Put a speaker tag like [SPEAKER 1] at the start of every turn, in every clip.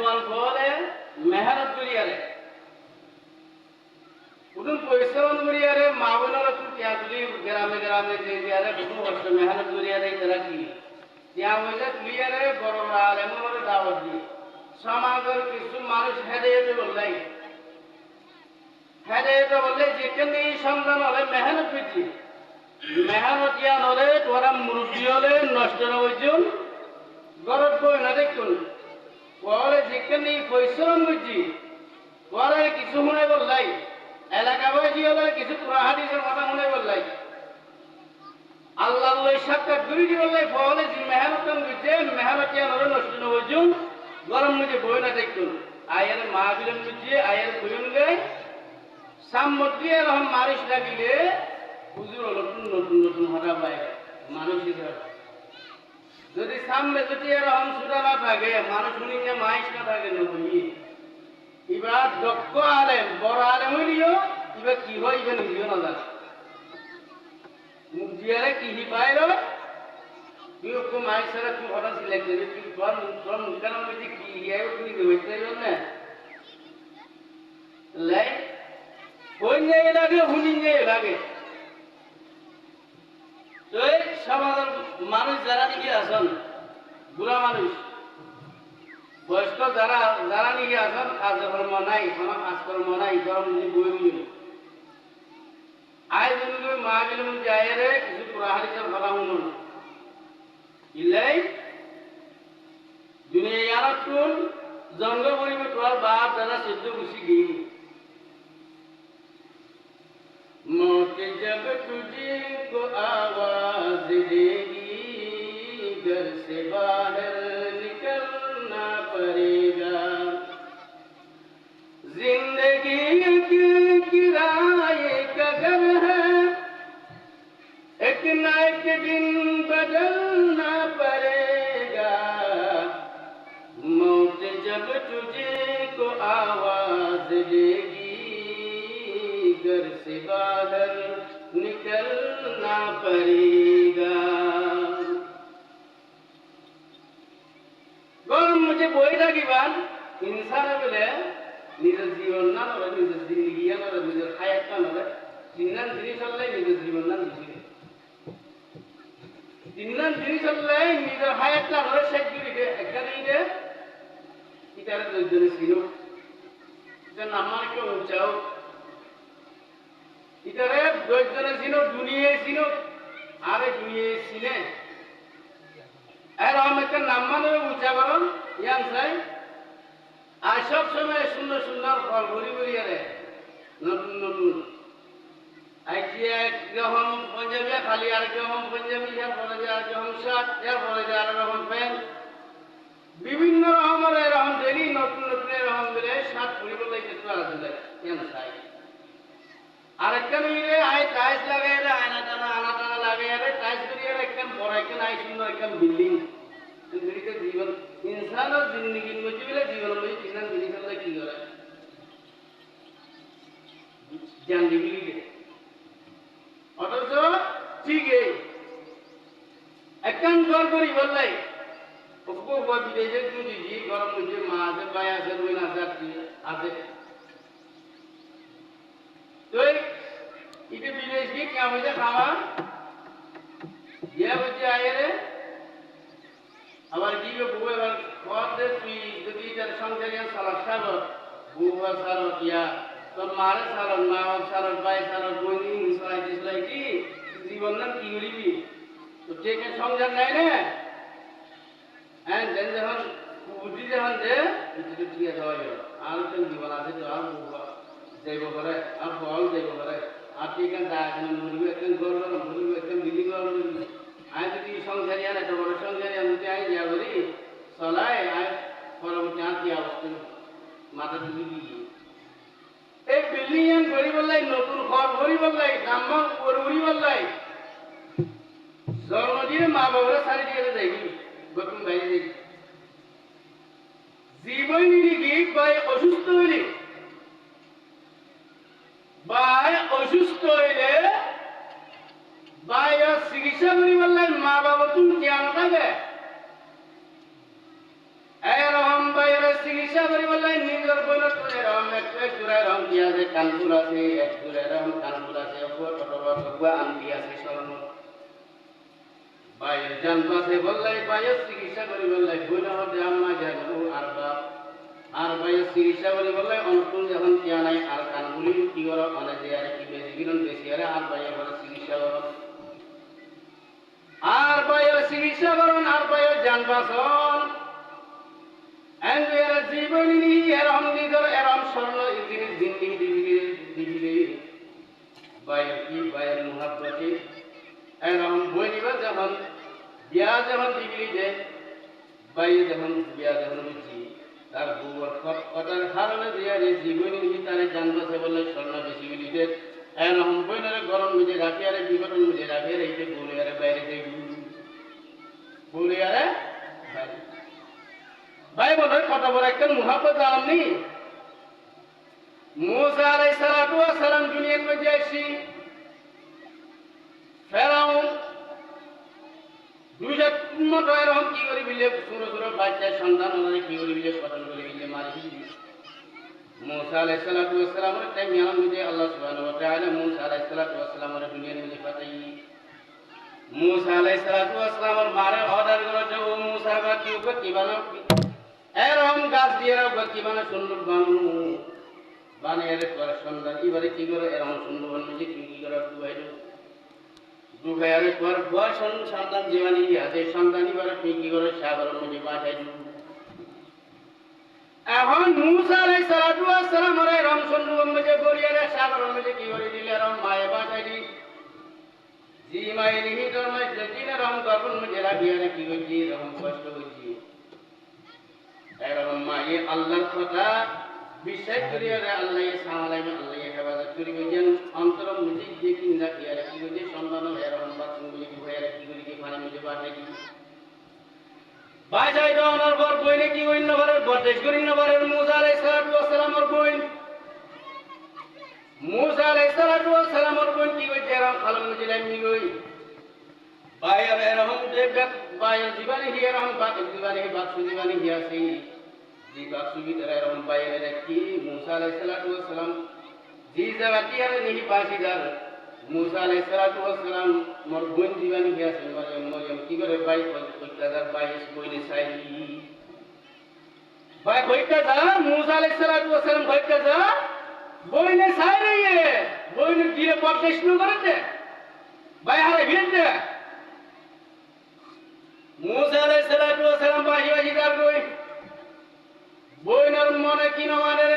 [SPEAKER 1] জোয়ান বলে মেহনত করিয়ারে উঠুন পরিশ্রম করিয়ারে মা বোনের একটু তুলি গ্রামে গ্রামে যে দিয়ারে কোনো কষ্ট মেহনত করিয়ারে তারা কি তিয়া হইলে তুলিয়ারে বড় আলেমর দাওয়াত দিয়ে সমাজের কিছু মানুষ হেদায়েতে বললাই হেদায়েতে বললে যেখানে সন্তান হলে মেহনত করছি মেহনত ইয়ান হলে তোরা মুরব্বী হলে নষ্ট না হইছুন গরত বই না দেখুন পরে যেখানে পরিশ্রম করছি পরে কিছু মনে বললাই এলাকাবাসী হলে কিছু কোরআন হাদিসের কথা মনে বললাই আল্লাহ সাক্ষাৎ করি দি বললাই ফলে যে মেহনত করছে মেহনত ইয়ান হলে নষ্ট না হইছুন গরম মুঝে বই না দেখুন আয়ের মা বিলন করছে আয়ের বইন গাই সাম্মতি এরকম মানুষ লাগিলে হুজুর নতুন নতুন নতুন হঠাৎ পায় মানুষ যদি সামনে যদি এরকম সুদা না থাকে মানুষ শুনিলে মাইস না থাকে না বলি এবার দক্ষ আলেম বড় আলেম হইলিও এবার কি হয় এবার নিজেও না জানে মুখ দিয়ারে কি পাইল তুই ওকে মাইস ছাড়া তুই হঠাৎ সিলেক্ট করবি তুই তোর মুখখানা মধ্যে কি ইয়ে তুমি হইতে না লাই হইনে লাগে হুনিনে লাগে সমাজের মানুষ যারা নাকি আছেন বুড়া মানুষ বয়স্ক যারা যারা নাকি আছেন কাজকর্ম নাই কোনো কাজকর্ম নাই গরম বই মিলে আয় জমি মা গেলে যায় রে কিছু পুরাহারিসের কথা শুনুন ইলাই দুনিয়া ইয়ারতুন জঙ্গ পরিবে তোর বাপ দাদা সহ্য খুশি গিয়ে मौत जब तुझको आवाज देगी घर से बाहर निकलना पड़ेगा जिंदगी एक किराए का घर है एक ना एक दिन बदलना पड़ेगा मौत जब तुझको आवाज देगी घर से बाहर निकलना पड़ेगा गौर मुझे बोईदा की बात इंसान बोले निज जीवन ना नरे निज जिंदगी ना नरे निज हायात ना नरे जिन्नान जिनिस हल्ले निज जीवन ना निजे जिन्नान जिनिस हल्ले निज हायात ना नरे शेख गिरी दे एकदानी दे इतारे दोजने सिनो इतार नामान के ऊंचाओ इतरे दोजने सिनो दुनिया सिनो आरे दुनिया सिने এর আমাকে নাম্মানে উঁচা করুন ইয়ান চাই আর সব সময় সুন্দর সুন্দর ফল ভরি ভরি আরে নতুন নতুন আজকে একরকম পঞ্জাবি খালি আরেকরকম পঞ্জাবি এর পরে যে আরেকরকম শার্ট এর পরে যে আরেকরকম প্যান্ট বিভিন্ন রকমের এরকম ডেলি নতুন নতুন এরকম বলে শার্ট পরিবর্তন করতে আসলে ইয়ান চাই আরেকটা মিলে আই টাইলস লাগাই রে আয়না টানা লাগাই রে টাইলস করিয়ে একদম বড় একটা আই সুন্দর একদম বিল্ডিং জিন্দগিতে জীবন ইনসানের জিন্দগির মধ্যে বলে জীবন মধ্যে কিনা জিনিস হলে কি করে জ্ঞান দিবি অথচ ঠিক এই একদম জল করি বললাই ওকে বিদেশে তুমি দিদি গরম মধ্যে মা আছে ভাই আছে রুইন আছে আছে तो इटे विदेश की क्या मुझे खावा यह बच्चे आए रे हमारे जी को बुआ बार बहुत दे तुई जब इधर संगठन साला सालो बुआ सालो किया तो मारे सालो माँ सालो भाई सालो बोली मिसलाई जिसलाई की जीवन ना कीड़ी भी तो ठीक है संगठन नहीं ने एंड जन जहाँ बुद्धि जहाँ दे इतने ठीक है तो आयो आलू तो जीवन आते तो आलू बुआ যাইব পারে আর ফল যাইব পারে আর ঠিক আছে এখন মুরগি একদম গরম মুরগি একদম বিলি গরম আয় যদি সংসারী আর এত বড় সংসারী আমি যাই যা করি চলাই আয় পরবর্তী আঁতি অবস্থা মাথা তুলি দিয়ে এই বিল্ডিং এন গড়ি বললাই নতুন ঘর গড়ি বললাই দাম্মা গড়ি বললাই জন্ম দিয়ে মা বাবারা সারি দিয়ে যাইবি গতম বাইরে যাইবি জীবন নিরিখি ভাই অসুস্থ হইলে ভাই অসুস্থ হইলে ভাই চিকিৎসা করি বললে মা বাবা তুমি জ্ঞান থাকে এরকম ভাইয়ের চিকিৎসা চিকিৎসা করি বললে নিজের বইনত এরকম এক জোড়ায় রং কি আছে কানপুর আছে এক জোড়ায় রং কানপুর আছে অগুয়া আন্টি আছে স্মরণ বাইয়ের জান পাশে বললে বাইয়ের চিকিৎসা করি বললে বই না হতে আম্মা জানবো আর বাইয়ের চিকিৎসা করি বললে অনুকূল যখন কিয়া নাই আর কানগুলি কি করো মানে যে আরে কি বেশি কিরণ বেশি আরে আর বাইয়ের ঘরে চিকিৎসা করো আর বাইয়ের চিকিৎসা করুন আর বাইয়ের জান পাশন এর জীবনী এরম নিজের এরম স্বর্ণ জিনিস জিন্দি দিবিলে বাইয়ের কি বাইয়ের মুহাব্বতে এরম বই নিবা যখন বিয়া যখন দিবিলি যে বাইয়ে যখন বিয়া যখন বুঝছি তার বুয়ার কথার কারণে দিয়া যে জীবনী নিবি তারে জানবাসে বললে স্বর্ণ বেশি বিলিতে এরম বইনারে গরম মিজে রাখি আরে বিবরণ মিজে রাখি আর এইতে বলে আরে বাইরে যে বলে আরে বাইরে ভাই বলে কত বড় একটা মুহাব্বত জাননি মুসা আলাইহিস সালাতু ওয়াস সালাম দুনিয়ার মধ্যে আসি ফেরাউন দুইটা মতো এরকম কি করে বিলে ছোট ছোট বাচ্চা সন্তান ওনারে কি করে বিলে কতল করে বিলে মারি মুসা আলাইহিস সালাতু ওয়াস সালামের টাইম ইয়ার মধ্যে আল্লাহ সুবহানাহু ওয়া তাআলা মুসা আলাইহিস সালাতু ওয়াস সালামের দুনিয়ার মধ্যে পাঠাই মুসা আলাইহিস সালাতু ওয়াস সালামের মারে অর্ডার করে যে ও মুসা বা কি বানাও এরকম গাছ দিয়ে কি মানে সুন্দর বানিয়ে করে সুন্দর এবারে কি করে এরকম সুন্দর বানিয়ে কি করে দুভাইয়ারে পর বয় সন্তান জীবনী আছে সন্তান এবারে কি করে সাগরের মধ্যে বাসায় এখন মুসা আলাইহিস সালাতু ওয়াস সালাম ওরে এরকম সুন্দর মধ্যে গড়িয়ে সাগরের মধ্যে কি করে দিলে এরকম মায়ে বাসায় দি জি মায়ে নিহি তোর মায়ে যেদিন এরকম গর্ভের মধ্যে রাখিয়ে কি হয়েছি এরকম কষ্ট হয়েছি এরকম মায়ে আল্লাহর কথা বিশ্বাস করিয়া আল্লাহ সামালাইবে আল্লাহ হেফাজত করিবে যেন অন্তর মুজি যে কি রাখিয়া রাখি যে সম্মান এরকম বাথরুম গুলি হয়ে রাখি গুলি কি পানি মুজে বানাই দি বাজাই দওয়ানোর পর বইনে কি হইন নবরের বদেশ করি নবরের মুসা আলাইহিস সালাতু ওয়াস সালামের বইন মুসা আলাইহিস সালাতু ওয়াস সালামের বইন কি হইছে এরকম খালম মুজে লাইমি গই বাইরে এরকম যে বাইরে জীবনে হি এরকম জীবনে বাক্সু জীবনে হি আছে जी बाक्सु की तरह एरम बाये रखी मूसा अलैहिस्सलातु वस्सलाम जी जवाती है नहीं पासीदार मूसा अलैहिस्सलातु वस्सलाम मोर बोन जीवानी गया से मरियम की करे बाई कोई कदर बाई इस कोई ने साई बाई कोई कदा मूसा अलैहिस्सलातु वस्सलाम कोई कदा बोई ने साई रही है बोई ने दिए पॉपटेश नु करते बाई हारे भिड़ते मूसा अलैहिस्सलातु वस्सलाम बाई दार कोई বইনার মনে কি নমানে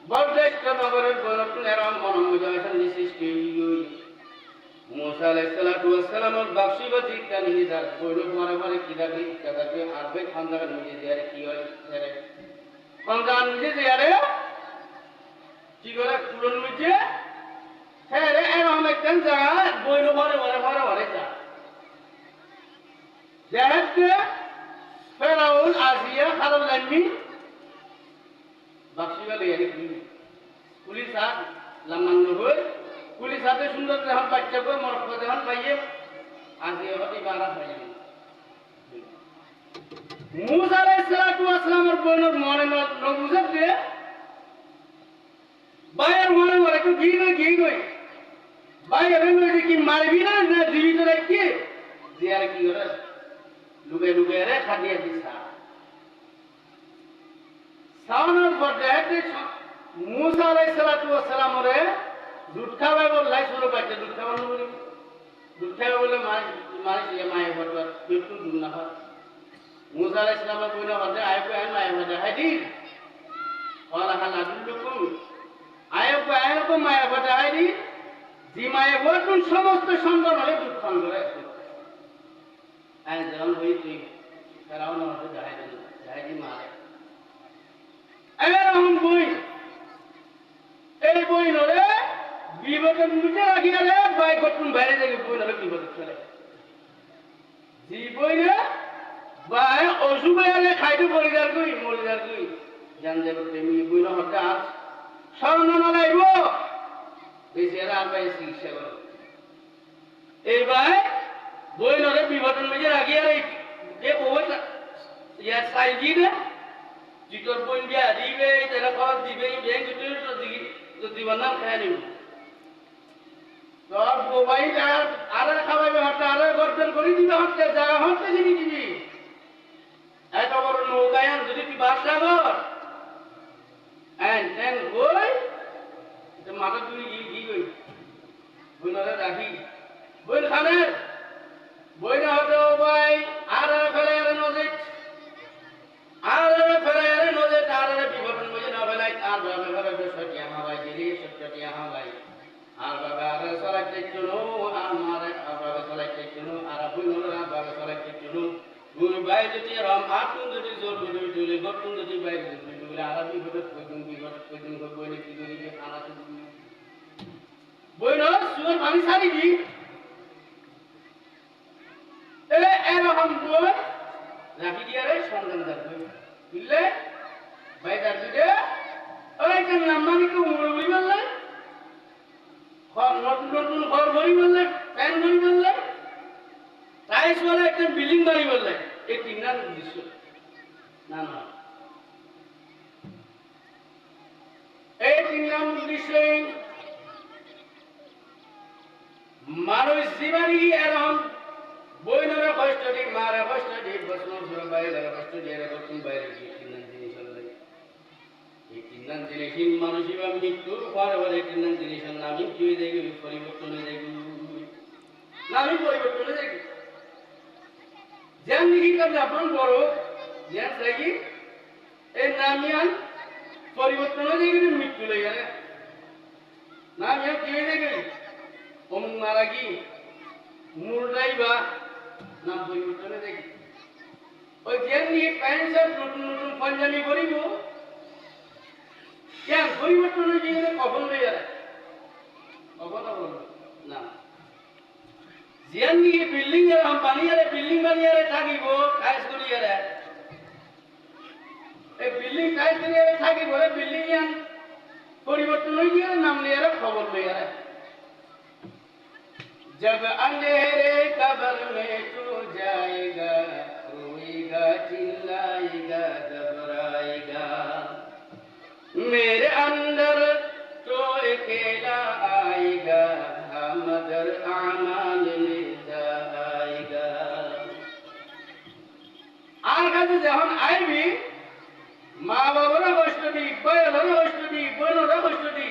[SPEAKER 1] বড়দেষ্ট নগরের বনতুন এরম মনমুজাইসান সৃষ্টি হই মুসা আলাইহিস সালাতু ওয়াস সালামের বাক্সিবতি কানি দার বইন মনে মনে কি দাবি কাদাকে আরবে খানদার নিজে দিয়ারে কি হয় রে খানদার নিজে দিয়ারে কি করে পুরন নিজে হ্যাঁ রে এরম একটা জায়গা বইন মনে যা যেহেতু ফেরাউন আসিয়া খারাপ লাগবি বাক্সিবা লইয়া দেখবি পুলিশ হাত লামান্ন হই পুলিশ হাতে সুন্দর যখন বাচ্চা করে মরক যখন পাইয়ে আসিয়া হতে বাড়া হয়ে যাবে মুসা আলাইহিস সালাতু ওয়াস সালামের বইনের মনে নবুজত দে বাইয়ের মনে মরে তো ঘি গই বাইয়ের মনে কি মারবি না জীবিত রাখি যে আর কি করে লুকে রে খাদিয়া দিছা সাউনার বড়তে মুসা আলাইহিস সালাতু ওয়াস সালাম রে দুধ খাওয়াই বললাই শুরু পাইছে দুধ খাওয়ানো বলে দুধ খাওয়া বলে মারি মায়ে বড় একটু দুধ না হয় মুসা আলাইহিস সালামের বইনা হতে আইকো মায়ে বড় হাইদি ওয়ালা হালা দুলুকুম আইকো মায়ে বড় হাইদি জি মায়ে বড় সমস্ত সন্তান হলে দুধ খান করে যেমন হই তুই ফেরাউন হতে জাহাজি মারে এরকম বই এই বই নরে বিপদের মুখে রাখি রে বাই কটুন বাইরে যাবে বই নরে বিপদ চলে জি বই না বাই অসুবে আলে খাইতে মরিদার কই জান যাবে প্রেমী বই না হতে আজ স্বর্ণ না লাইব বেশিরা আর বাই চিকিৎসা করো এই বাই বই নরে বিপদের মুখে রাখি রে এ বই ইয়া সাইজি রে জিতর বইন বিয়া দিবে তারা খরচ দিবে ব্যাংক যদি বানান খায় নিব তোর মোবাইল আর খাওয়াইবে হাতে আর গর্জন করে দিবে হাতে জায়গা হাতে জিনি দিবি এত বড় নৌকায়ান যদি তুই বাসা কর এন কই মাথা তুই কি কই বইনরে রাখি বইন খানে বইন হতে ভাই আর ফেলে নজিক আর ফেলে নজিক আর বিবরণ বুঝে না ফেলাই আর ভাবে ভাবে সত্যি হাওয়াই দিলি সত্যি হাওয়াই আর বাবা আর সলাইতে চলো আর মারে আর বাবা সলাইতে চলো আর বইনরে আর বাবা সলাইতে চলো গুরু ভাই যদি রাম আতুন যদি জোর গুরু দিলে গতুন যদি ভাই যদি আর বিবরণ কইদিন বইনে কি করিবে খানা তো বইন সুর পানি ছাড়ি দি এলে এরকম বই রাখি দিয়া রে সন্ধান যাবে বুঝলে ভাই যাবে ওই কেন নাম্বারি কো উড়ি বললে ঘর নতুন ঘর ভরি বললে ফ্যান ভরি বললে টাইলস ওয়ালা একটা বিল্ডিং বাড়ি বললে এই তিনটা দৃশ্য না এই তিন নাম দৃশ্য মানুষ জীবনী এরকম বইনরে কষ্ট দি মারে কষ্ট দি বসন বাইরে কষ্ট দি এর নতুন বাইরে তিন জিনিস হলে এই তিন জিনিস মানুষ বা মৃত্যুর পর বলে তিন জিনিস নামি কি দেখি পরিবর্তন দেখি নামি পরিবর্তন দেখি যেন কি কাজ আপন বড় যেন দেখি এই নামিয়ান পরিবর্তন দেখি মৃত্যু লই গেলে নামিয়ান কি দেখি অমুক মারা কি মুরদাই বা নাম পরিবর্তনে দেখি ওই যেন নিয়ে প্যান্ট শার্ট নতুন পাঞ্জাবি করিব কেন পরিবর্তন হয়ে গেলে কখন লই যাবে কখনটা বলবো না যেন নিয়ে বিল্ডিং বানিয়ে থাকিব কাজ করিয়ে এই বিল্ডিং কাজ করিয়ে থাকিব বিল্ডিং পরিবর্তন হয়ে গিয়ে নাম নিয়ে খবর লইয়া जब अंधेरे कब्र में तू जाएगा रोएगा चिल्लाएगा घबराएगा मेरे अंदर तो अकेला आएगा मगर आमाल में जाएगा আর কাছে যখন আইবি মা বাবারা কষ্ট দি বয়লরা কষ্ট দি বোনরা কষ্ট দি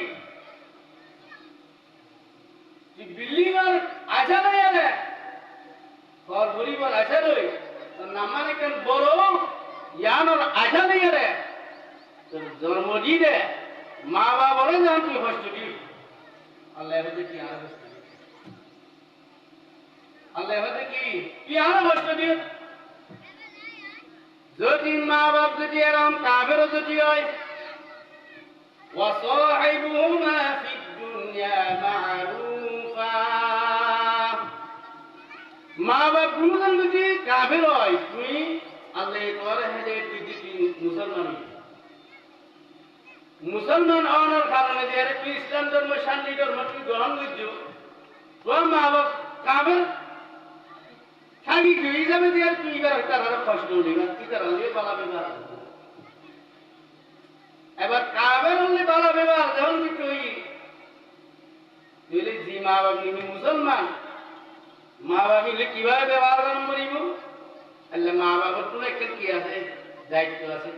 [SPEAKER 1] বিল্ডিং আর আশা নাই আরে ঘর পরিবার আশা নই নামানে কেন বড় ইয়ানোর আশা নাই আরে জন্ম দি দে মা বাবারে জান তুই কষ্ট দি আল্লাহ হতে কি আর কষ্ট দি আল্লাহ হতে কি আর কষ্ট দি যদি মা বাপ যদি এরকম কাফের যদি হয় ওয়াসাহিবুহুমা ফিদ দুনিয়া মা'রুফা মা বাপ গুলোজন যদি কাফের হয় তুই আল্লাহ তোর হেদে তুই মুসলমান হওয়ার কারণে যে তুই ইসলাম ধর্ম শান্তি ধর্ম তুই গ্রহণ করছ তোর মা বাপ কাফের থাকি তুই হিসাবে দিয়ে তুই তার কষ্ট নিবা কি তার পালা ব্যবহার এবার কাফের হলে পালা ব্যবহার যখন তুই দিলে জি মা বাপ নিবি মুসলমান মা বাপিলে কিভাবে ব্যবহার করিব তাহলে মা বাবার তো একটা কি আছে দায়িত্ব আছে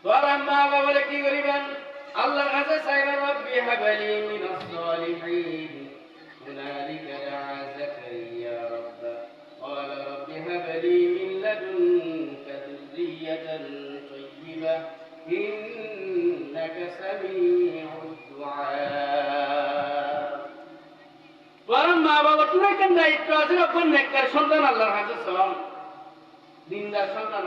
[SPEAKER 1] তোর মা বাবারে কি করিবেন আল্লাহর কাছে চাইবেন রব্বি হাবলি মিনাস সালিহিন হুনালিকা দা'a যাকারিয়া রাব্বা ক্বালা রব্বি হাবলি মিন লাদুনকা যুররিয়াতান তাইয়্যিবা ইন্নাকা সামিউদ দুআ মা বাবা তুই কেন দায়িত্ব আছে কোন নেককার সন্তান আল্লাহর কাছে সালাম দিনদার সন্তান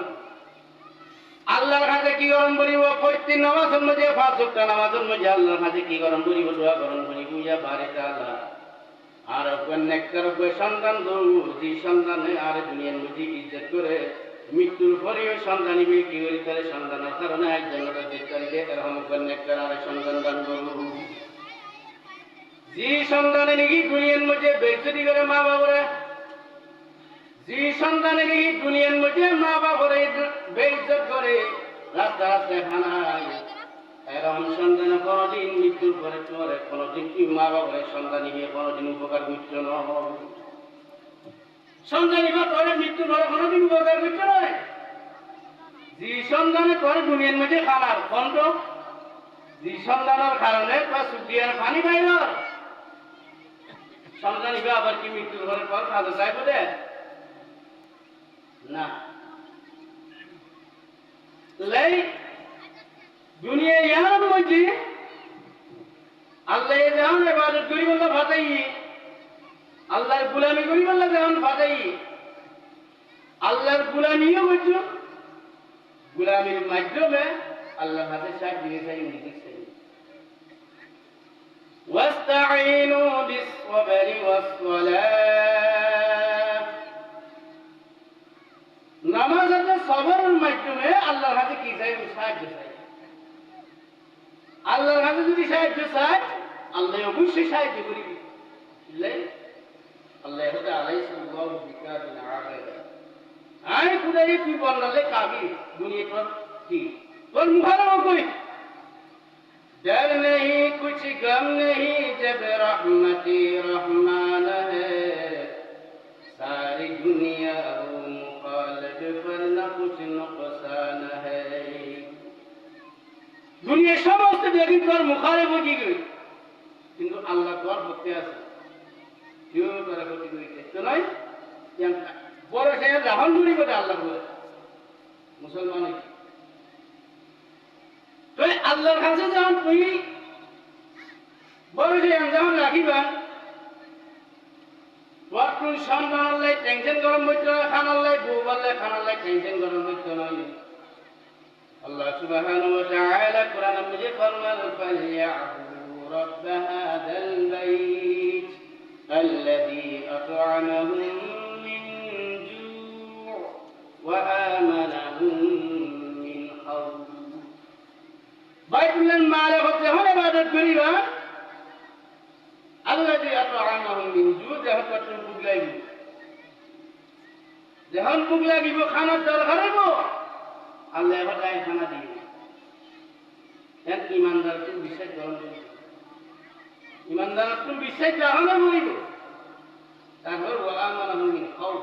[SPEAKER 1] আল্লাহর কাছে কি গরম করিব প্রত্যেক নামাজের মধ্যে পাঁচ ওয়াক্ত নামাজের মধ্যে আল্লাহর কাছে কি গরম করিব দোয়া গরম করিব ইয়া বারিক আল্লাহ আর কোন নেককার কোন সন্তান যে সন্তানে আর দুনিয়ার মধ্যে ইজ্জত করে মৃত্যুর পরেও সন্তানিবে কি করি তার সন্তানের কারণে এক জান্নাতে যেতে এরকম কোন নেককার আর সন্তান দান করব যে সন্তানে নাকি দুনিয়ার মধ্যে বেইজ্জতি করে মা বাবারা যে সন্তানে নাকি দুনিয়ার মধ্যে মা বাবারে বেইজ্জত রাস্তা রাস্তায় খানায় এরকম সন্তান কোনোদিন মৃত্যুর পরে চলে, কোনোদিন কি মা বাবার সন্তান নিয়ে কোনোদিন উপকার মিত্র নয়। সন্তান ইবা করে মৃত্যুর পরে কোনোদিন উপকার মিত্র নয়। যে সন্তানে করে দুনিয়ার মধ্যে খানার খন্ড, যে সন্তানের কারণে সুদিয়ার পানি বাইর সন্তান ইবা আবার কি মৃত্যুর পরে পর খাদ্য চাই বলে না। লাই দুনিয়া ইয়ার মধ্যে আল্লাহ যেমন ইবাদত করি বললে ফাটাই, আল্লাহর গুলামি করি বললে যেমন ফাটাই, আল্লাহর গুলামিও করছো, গুলামির মাধ্যমে আল্লাহর হাতে সাহায্য দিয়ে চাই নিজে চাই। واستعينوا بالصبر والصلاة নামাজের সবরের মাধ্যমে আল্লাহর হাতে কি চাই? সাহায্য চাই। আল্লাহর হাতে যদি সাহায্য চাই আল্লাহ অবশ্যই সাহায্য করিবে। আল্লাহ আলাইহিসসালামু বিকাবিন আবাদা আয় খুদাই তুই বললে কাবি দুনিয়া তোর কি তোর মুখারও কই डर नहीं कुछ गम नहीं जब रहमती रहमान है सारी दुनिया हो मुखालिफ पर न कुछ नुकसान है। दुनिया समस्त देखी তোর মুখালিফ হয়ে গই কিন্তু আল্লাহ তোর পক্ষে আছে, কেউ তোর ক্ষতি করিতে তো নয়। বড় সে রাহন দুরি করে আল্লাহ বলে মুসলমান তো আল্লাহর কাছে যখন তুই বড় সে যেমন রাখিবা তোর সন্তান আল্লাহ টেনশন গরম হইতে নয়, খান আল্লাহ বউ বললে খান আল্লাহ টেনশন গরম হইতে নয়। আল্লাহ সুবহানাহু ওয়া তাআলা কোরআন মধ্যে ফরমান ফালিয়াবুদু রাব্ব হাযাল বাইত আল্লাযী আত'আমাহুম মিন জু' ওয়া আমানাহুম মিন খাউফ। বাইতুল মালে হতে হলে ইবাদত করিবা আল্লাযী আত'আমাহুম মিন জু' যখন কত ভুক লাগিব, যখন ভুক লাগিব খানার দরকার হইব আল্লাহ এবার খানা দিবে। এক ইমানদার তুই বিশ্বাস গ্রহণ করিব, ইমানদার তুই বিশ্বাস গ্রহণ করিব। তারপর ওয়া আমানাহুম মিন খাউফ,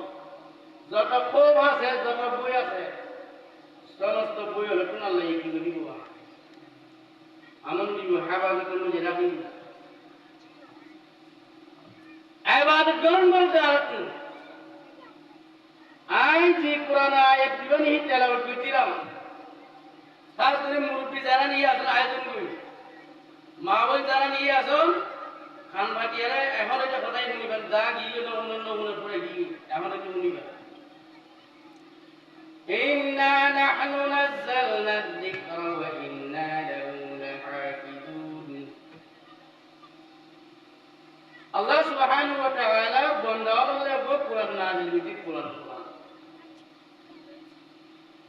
[SPEAKER 1] যত ক্ষোভ আছে যত বই আছে সমস্ত বই হলে কোন আল্লাহ কি দিব আমন দিব হেফাজতের মধ্যে রাখিব। ইবাদত গ্রহণ করতে আসুন। আই যে কোরআন আয়াত দিবানি তেলাওয়াত করছিলাম তার জন্য মুরব্বী যারা নিয়ে আসুন আয়োজন করি, মা বোন যারা নিয়ে আসুন খান ভাটিয়ারে এখন এটা কথাই শুনিবেন, যা গিয়ে অন্যান্য মনে পড়ে গিয়ে এখন একটু শুনিবেন। إنا نحن نزلنا الذكر وإنا له لحافظون। আল্লাহ সুবহানাহু ওয়া তাআলা বন্দাওয়াদের উপর কোরআন নাযিল করেছেন। কোরআন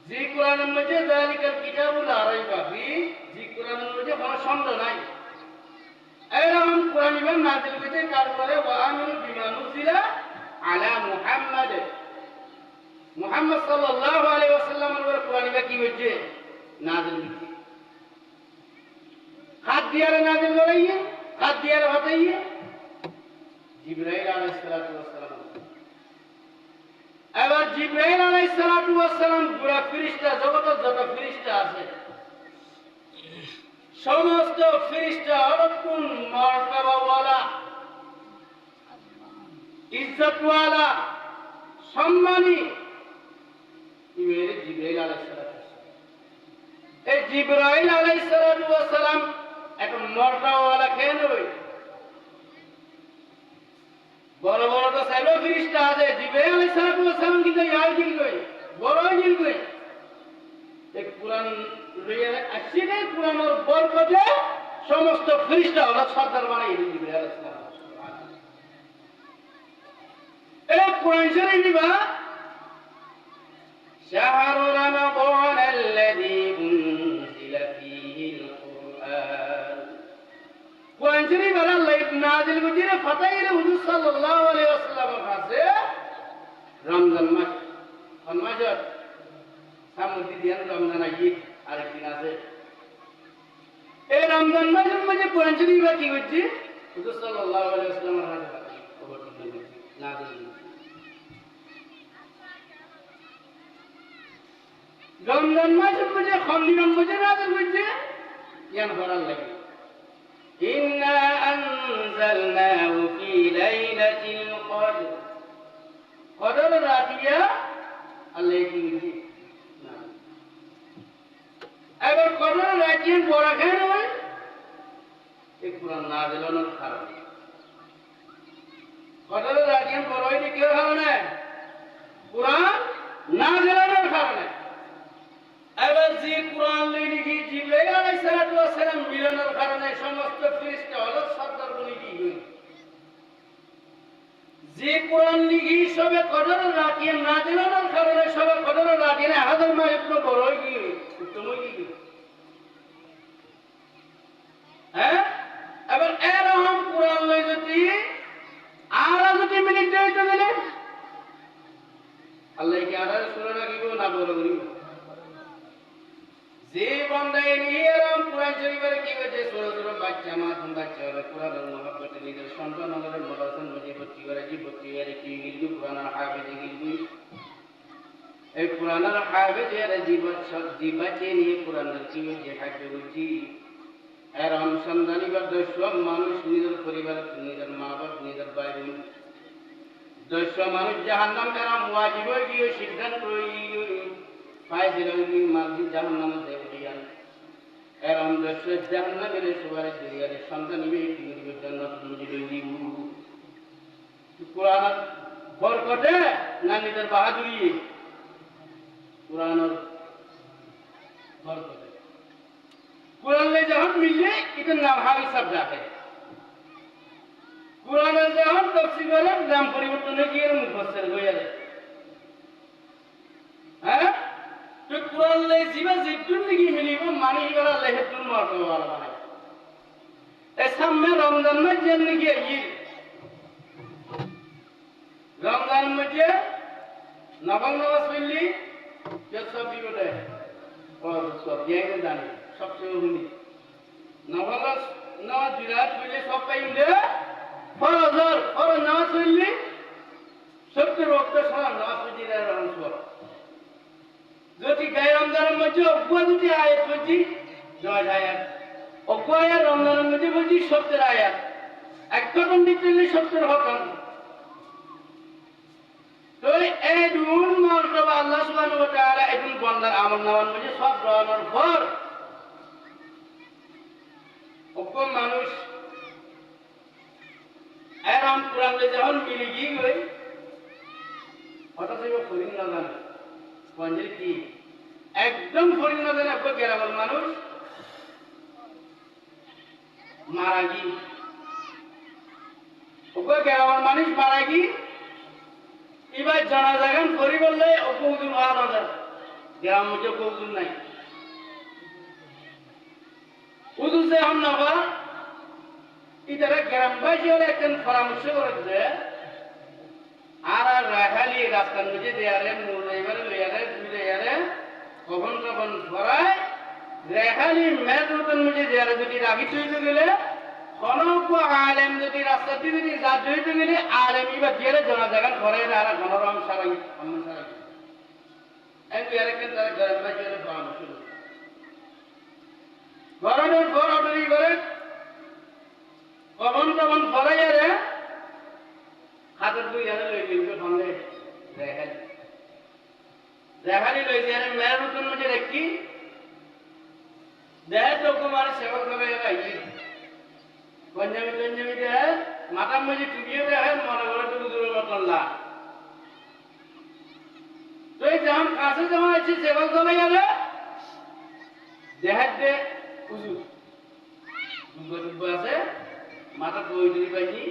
[SPEAKER 1] যে কোরআনের মধ্যে যালিকাল কিতাবুল লা রাইবা ফিহি, যে কোরআনের মধ্যে কোনো সন্দেহ নাই, এরকম কোরআন ইমান নাযিল করেছে। তারপরে ওয়া আমিনু বিমা নুজিলা আলা মুহাম্মাদ, মুহাম্মদ সাল্লাল্লাহু আলাইহি ওয়াসাল্লামের উপর কোরআন ইমান কি হয়েছে? নাযিল হয়েছে। হাত দিয়ারে নাযিল করাইয়ে, হাত দিয়ারে হটাইয়ে জিবরাইল আলাইহিস সালাতু ওয়াস সালাম। এবার জিবরাইল আলাইহিস সালাতু ওয়াস সালাম পুরা ফেরেশতা, জগতের যত ফেরেশতা আছে সমস্ত ফেরেশতা অরকুন মারতাবাওয়ালা, ইজ্জতওয়ালা, সম্মানী জিবরাইল আলাইহিস সালাতু ওয়াস সালাম। এই জিবরাইল আলাইহিস সালাতু ওয়াস সালাম এক মারতাবাওয়ালা কেন হই? বড় বড় তো সাইলো ফেরেশতা আছে, জিবরাইল আলাইহিস সালাতু ওয়াস সালাম কিন্তু ইয়ার দিল কই বড় দিল কই এক কুরআন লইয়া আসছে। কুরআনের বরকতে সমস্ত ফেরেশতা ওরা সরদার বানাই দিল জিবরাইল আলাইহিস সালাম। এই কুরআন শরীফ দিবা শাহরু রমাদান আল্লাযী উনজিলা ফীহিল কুরআন। কুরআন শরীফ আল্লাহ নাযিল করেছে ফাতাইর হুজুর সাল্লাল্লাহু আলাইহি ওয়াসাল্লামের কাছে রমজান মাস, কোন মাস? সামুদ্রি দিন রমজান আইয়ে আরেকদিন আছে এই রমজান মাসের মধ্যে কোরআন শরীফ কি হচ্ছে হুজুর সাল্লাল্লাহু আলাইহি ওয়াসাল্লামের হাদিস অবতীর্ণ হয়েছে নাযিল হয়েছে রমজান মাসের মধ্যে খন্ডিরম মধ্যে নাযিল হয়েছে জ্ঞান করার লাগে ইন্না আনজালনাহু ফি লাইলাতিল কদর কদর রাতিয়া আল্লাহ কি বলছে না এবার কদর রাতিয়া বড় কেন হয় এই কোরআন নাযিল হওয়ার কারণে কদর রাতিয়া বড় হইতে কি কারণে কোরআন নাযিল হওয়ার কারণে এবার যে কোরআন লিখি জিবরাইল আলাইহিস সালাম মিলনের কারণে সমস্ত ফেরেশতা হলো সরদার বলি কি হই যে কোরআন লিখি সবে কদর রাখিয়ে নাযিল হওয়ার কারণে সবে কদর রাখিয়ে হাজার মাস একটু বড় হই কি উত্তম হই কি হ্যাঁ এবার এরকম কোরআন লই যদি আর যদি মিনিট দিতে গেলে আল্লাহ কি আর শুনে রাখিব না বড় করিব যে বান্দায় নিয়ে এরকম কোরআন শরীফের কি হয়েছে ছোট ছোট বাচ্চা মাসুম বাচ্চা হলে কোরআনের মহব্বতে নিজের সন্তান হলে মদাসন বুঝে ভর্তি করে যে ভর্তি করে কি গিলবি কোরআনের হাফেজে গিলবি এই কোরআনের হাফেজের জীবাচে নিয়ে কোরআনের কি হয়েছে হাফে বলছি এর অনুসন্ধানী বা সব মানুষ নিজের পরিবার নিজের মা বাপ নিজের ভাই বোন দস্য মানুষ জাহান্নাম এরা ওয়াজিব হয়ে গিয়ে সিদ্ধান্ত পাইছিল মাসজিদ জাহান্নামে দেবরিয়ান এরম দস্য জাহান্নামের সুবারে দুনিয়ার সন্তান নিবে পৃথিবীর জান্নাত নজির দিব কোরআন বরকতে না নিজের বাহাদুরি কোরআনের বরকতে কোরআন লে যখন মিললে এটার নাম হাবি শব্দ আছে কোরআনের যখন তফসিরের নাম পরিবর্তন হয়ে গিয়ে মুফাসসির হয়ে যায় হ্যাঁ তো কোরআন লে জিবা জিতুন কি মিলিব মানি ইবারা লেহেতুন মারতবা ওয়ালা বানায় এই সামনে রমজান মাস যেমনি কি ইয়ে রমজান মাসে নবম নামাজ পড়লি যে সব বিপদে ও সব গেঙ্গে জানি সবচেয়ে হুনি নবম নামাজ বিরাট পড়লে সব পাইলে ফরজ নামাজ পড়লি সবচেয়ে রক্ত সারা নামাজ পড়লে রহমত যদি গায়ে রমজানের মধ্যে অজ্ঞা দুটি আয়াত বলছি 10 আয়াত অজ্ঞা আয়াত রমজানের মধ্যে বলছি 70 আয়াত এক খতম দিতে 70 খতম তো এই দুন মর্তবা আল্লাহ সুবহানাহু ওয়া তাআলা একজন বান্দার আমল নামার মধ্যে সব গ্রহণের পর অজ্ঞ মানুষ এরম কোরআন যখন মিলে গিয়ে গই অথচ ফরিং না জানে পঞ্জের কি একদম ফরিং না জানে আপনার গ্রামের মানুষ মারা গি ওকে গ্রামের মানুষ মারা গি এবার জানাজাগান করি বললে অপৌজুর হওয়া না যায় গ্রাম মধ্যে অপৌজুর নাই উদুর যে হন না ইতারা গ্রামবাসী হলে একজন পরামর্শ করেছে আর রাখালি রাস্তার মধ্যে দেয়ারে এবারে লইয়ারে দুইয়ারে কখন কখন ভরায় রেখালি মেদ মতন মধ্যে দেয়ারে যদি রাখি তৈরি গেলে অনল্প আলেম যদি রাস্তা দিয়ে যদি যা তৈরি গেলে আলেম এবার দিয়ে জনা জায়গা ঘরে আর গণরম সারাই অন্য সারাই একটু আরেকজন তারা গ্রামবাসী হলে পরামর্শ গরমের ঘর অর্ডারি করে কখন কখন ফরাইয়ারে হাতের দুই হাতে লই গেল সঙ্গে রেখালি লই দিয়ে মেয়ের নতুন মধ্যে রেখি দেহ তো কুমার সেবক হবে আইছি পঞ্জাবি দেহ মাথার মধ্যে টুকিয়ে দেয় মনে করে টুকু দূরের মতন লা তো এই যখন কাছে যখন আছে সেবক চলে গেলে দেহার দে উজু দুব্ব আছে মাথা পৈতরি পাইনি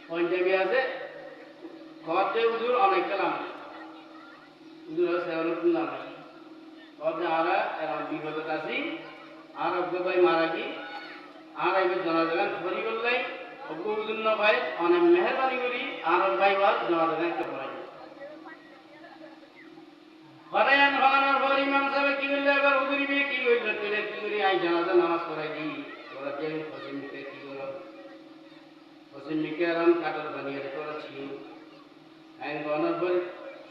[SPEAKER 1] পঞ্জাবি আছে ঘরতে উজুর অনেক কালাম উজুর সেবন নাম ঘরতে আরা এরকম বিপদত আছি আর অজ্ঞ ভাই মারা কি আর এবার জনাজাগান ধরি করলাই অজ্ঞ উজুর না ভাই অনেক মেহরবানি করি আর ভাই বাদ জনাজাগান কে পড়াই ফরায়ান ফলানোর পর ইমাম সাহেব কি বললে এবার উজুরি বিয়ে কি নাই জানাজা নামাজ পড়াই দিই তোরা যে পশ্চিম দিকে কি করো পশ্চিম দিকে আরাম কাটার বানিয়ে তোরা ছিল আইন গণার পর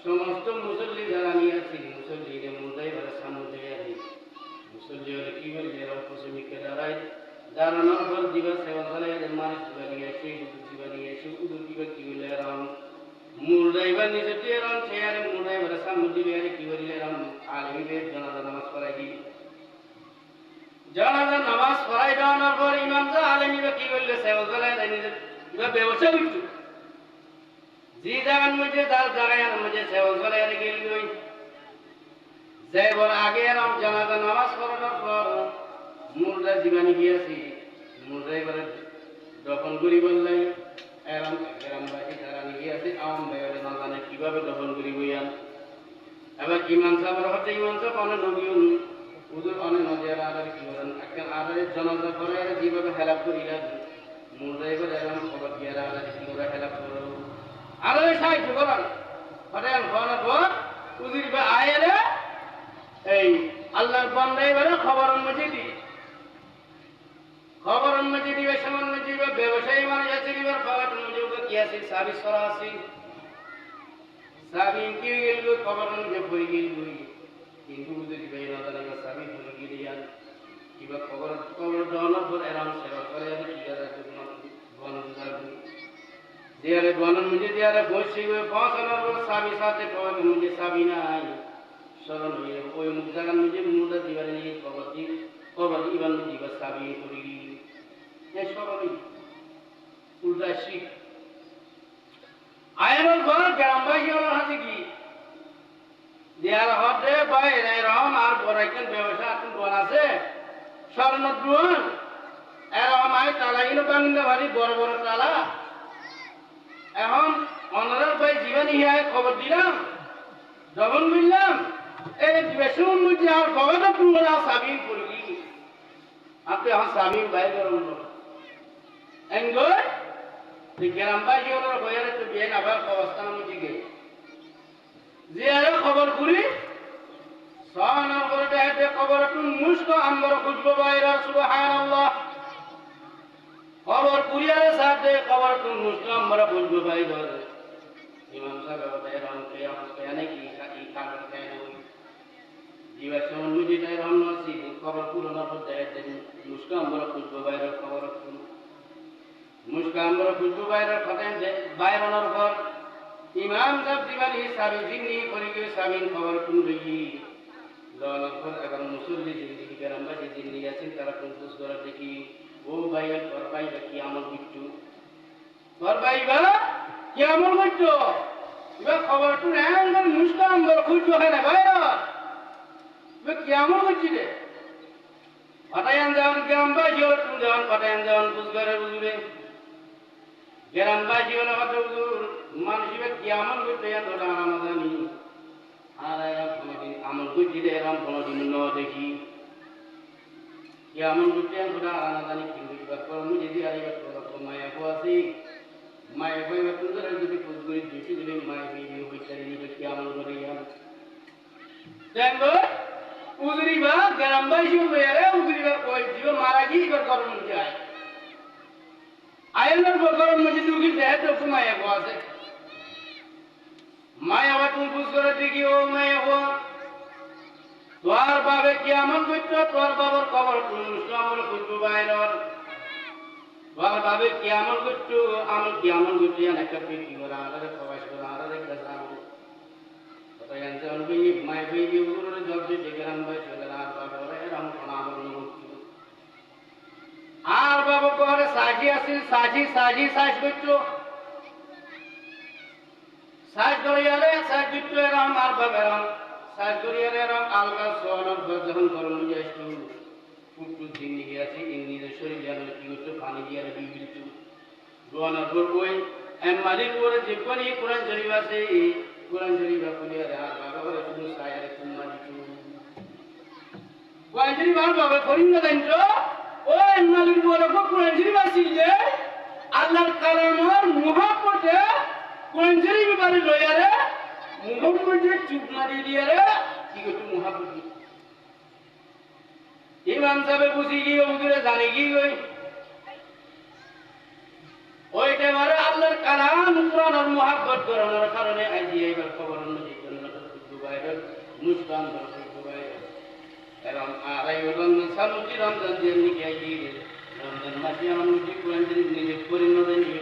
[SPEAKER 1] সমস্ত মুসল্লি যারা নিয়ে আসছিল মুসল্লিদের মুদাই ভাড়া সামনে আনি মুসল্লি হলে কি বলছে এরকম পশ্চিম দিকে দাঁড়ায় দাঁড়ানোর পর দিবা সেবা চালাই এদের মানুষ দিবা নিয়ে এসে দিবা নিয়ে এসে উদুর দিবা কি বললে এরকম মুরদাইবার নিচে এরকম চেয়ারে মুরদাইবার সামনে দিবে আরে কি বললে এরকম আলিমের জানাজা নামাজ পড়াই দিই জানাজা নামাজ পড়াই দেওয়ানোর পর ইমাম যা আলেমিবা কি করলে সেবা চালাই নিজের ব্যবসা করছো যে জায়গার মধ্যে তার জায়গার মধ্যে সেবা চালাই আর গেল গই যাইবার আগে এরকম জানাজা নামাজ পড়ানোর পর মুরদা জীবানি গিয়েছি মুরদা এবারে দফন করি বললাই এরম গ্রামবাসী যারা নিয়ে আছে আওয়াম ভাইয়ের না জানে কিভাবে দফন করি বইয়ান এবার ইমাম সাহেবের হচ্ছে ইমাম সাহেব অনেক নবীন উদুর অনেক নজিয়ার আদার কি বলেন একটা আদারের জনতা করে আর যেভাবে হেলাপ করি মুরদা এবার এরম খবর দিয়ে আদার কি করে হেলাপ করো আরো সাহায্য করান হঠাৎ হওয়ার পর উদির বা আয়েরে এই আল্লাহর বান্দা এবারে খবর মধ্যে দিই খবর মধ্যে দিবে সামান্য দিবে ব্যবসায়ী মানুষ আছে এবার খবর মধ্যে কি আছে সাবি সরা আছে সাবি কি গেল খবর মধ্যে পড়ে গেল কিন্তু উদির ভাই না জানা সাবি পড়ে গিয়ে কিবা খবর খবর দেওয়ানোর পর এরকম সেবা করে আর কি করে দিয়ারে গণন মুঝে দিয়ারে বসে হয়ে পৌঁছানোর পর সাবি সাথে খবর মুঝে সাবি নাই স্মরণ হয়ে ওই মুখ জায়গার মুঝে মুদা দিবারে নিয়ে খবর ইবান দিবা সাবি করি এ স্মরণই উল্টা শিখ আয়নের ঘর গ্রামবাসী হলো হাতে কি দেয়ার হতে বাইরে এরকম আর বড় একজন ব্যবসা এখন বন আছে স্বর্ণ দ্রোণ এরকম আয় তালাগুলো বাংলা ভারী বড় বড় তালা এখন অনারার ভাই জীবন ইহায় খবর দিলাম যখন বুঝলাম এই বেসন বুঝছি আমার খবরটা পুরো সাবিন করবি আপনি এখন সাবিন ভাই করুন এঙ্গল গ্রামবাসী হলো হয়ে তো বিয়ে আবার অবস্থান মুজিকে যে আরে খবর করি সনার করে দেখে খবর একটু মুস্ক আমরা খুঁজবো বাইরে সুবহানাল্লাহ খবর কুরিয়ারের সাথে খবর একটু মুস্ক আমরা খুঁজবো বাইরে ইমাম সাহেব বেরন কে আমাকে কি কারণ কেন জীবন মুজি তাই রন নসি খবর পুরনো হতে মুস্ক আমরা খুঁজবো বাইরে খবর একটু মুস্ক আমরা খুঁজবো বাইরে খতেন বাইরনের পর ইমাম সাহেব দিবানি সাবি জিন্নি করে গিয়ে সাবিন খবর শুনবি লওয়ার পর এখন মুসল্লি জিন্দিগি গ্রামবাসী জিন্দিগি আছেন তারা কনফিউজ করে দেখি ও ভাই তোর ভাই কি আমল বিট্টু তোর ভাই বা কি আমল বিট্টু এবার খবর টু এমন মুসকাম বড় খুঁজবো হয় না ভাই এবার কি আমল করছি রে পাটায়ান যাওয়ান গ্রামবাসী হল তুমি যাওয়ান পাটায়ান যাওয়ান বুঝগারে বুঝবে গ্রামবাসী হলে হয়তো মানুষ এবার কি আমল করতে তোরা আমরা জানি আর কোনোদিন আমল করছি রে এরকম কোনোদিন ন দেখি কি আমল করতে তোরা আমরা জানি কিন্তু এবার কর্ম যদি আর এবার তোরা মায়াকো আছি মায়াকো এবার তোদের যদি খোঁজ করে দিয়েছি যদি মায়াকো হইতে নিবে কি আমল করে দেখো উদরিবা গ্রামবাসী হয়ে উদরিবা কই জীব মারা গিয়ে এবার কর্ম যায় আয়নের বকরম মধ্যে দুঃখী দেহ তো মায়া গো আছে মায়া বা তুমি বুঝ করে দেখি ও মায়া গো তোর বাবে কি আমল করছো তোর বাবার কবর আমল করবো বাইরের তোর বাবে কি আমল করছো আমল কি আমল করছো একটা পেটি করা আলাদা প্রবাস করা আলাদা একটা সামনে তাই আনতে অনবি মায়া বেবি ওগুলো জব যে গ্রাম বাই চলে আর বাবা এরকম কোন আমল আর বাবা করে সাজি আছে সাজি সাজ করছো সাজ করিয়ালে সাজ করছো এরকম আর বাবা এরকম সাজ করিয়ালে এরকম আলগা সোনার যখন গরম যাইছো ফুটু জিনি গিয়েছে ইন্দির শরীর যেন কি হচ্ছে পানি দিয়ে বিবিলছো দোয়ানোর পর ওই মালিক করে যে কোন কোরআন শরীফ আছে কোরআন শরীফ করিয়ালে আর বাবা করে শুধু সায়ারে কুম্মা দিছো কোরআন শরীফ আর বাবা করিম না জানছো ওই মালিক বলে কোরআন শরীফ আসিলে আল্লাহর কালামের মুহাব্বতে কোরআন শরীফ বাড়ি লইয়ারে মুহাব্বতে চুপ মারি দিয়ারে কি করতে মুহাব্বত ইমাম সাহেব বুঝি গিয়ে উগিরে জানে কি গই ওইটা মারে আল্লাহর কালাম কোরআনের মুহাব্বত করানোর কারণে আজি এইবার খবর নদী দুবাইয়ের মুসকান দুবাই এবং আড়াই রমজান সামুদ্রি রমজান দিয়ে নিকে আইয়ে রমজান মাসে আমার মুজি কোরআন নিজে পরিণত নিয়ে